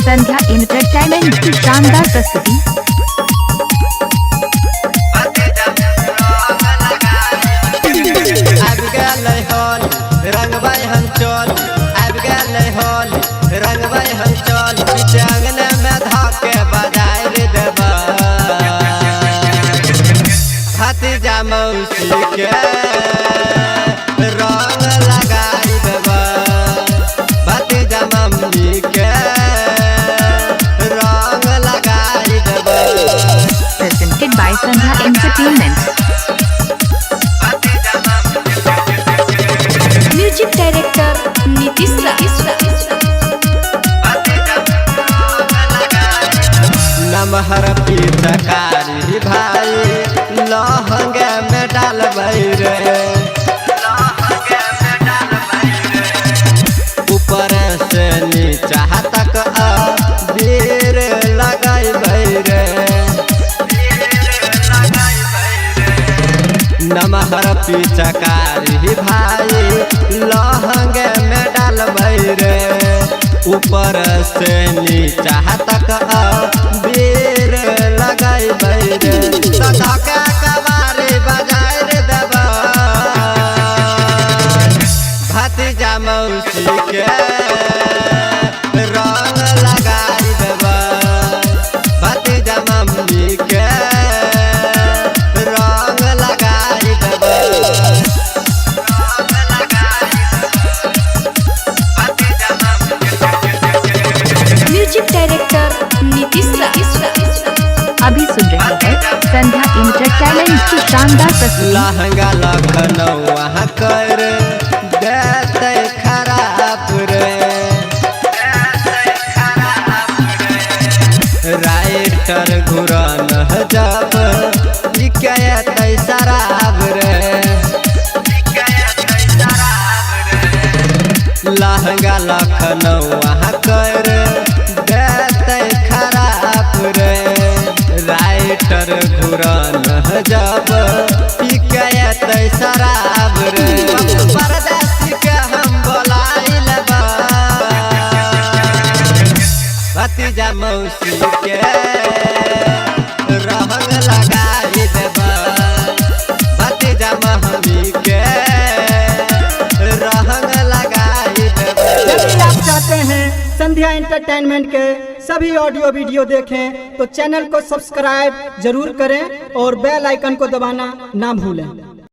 संध्या entertainment की शानदार प्रस्तुति। रंगबाई हम चल अब गए हॉल रंगबाई हम चल पीछे अंगने में धके बजाय रे देबा भतीजा मौसी के रंग लगाई देबा भतीजा मम्मी के रंग लगाई देबा। Presented by Sandhya Entertainment। Music director Nitish नमहर पिचकारी भाई लहंगे में डालबै रे ऊपर से नीचा तक अबीर लगैबै रे नमहर पिचकारी भाई लहंगे में डालबै रे ऊपर से नीचा तक अबीर लगैबै रे धके कवारी बजाय रे देबा भतीजा मौसी के रंग लगाई देबा भतीजा मम्मी के रंग लगाई देबा। म्यूजिक डायरेक्टर नीतीश अभी सुन रहे हैं संध्या एंटरटेनमेंट की शानदार प्रस्तुति। लहंगा लखनऊ कर देते खराब रे राइटर घुरन जब बिकते शराब रे लहंगा लखनऊ कर देते खराब रे राइटर घुरन जब बिकते शराब रे परदेसी के हम बोलाई लेबा भतीजा मौसी के रंग लगाई देबा भतीजा मम्मी के रंग लगाई देबा। यदि आप चाहते हैं संध्या एंटरटेनमेंट के सभी ऑडियो वीडियो देखें तो चैनल को सब्सक्राइब जरूर करें और बेल आइकन को दबाना ना भूलें।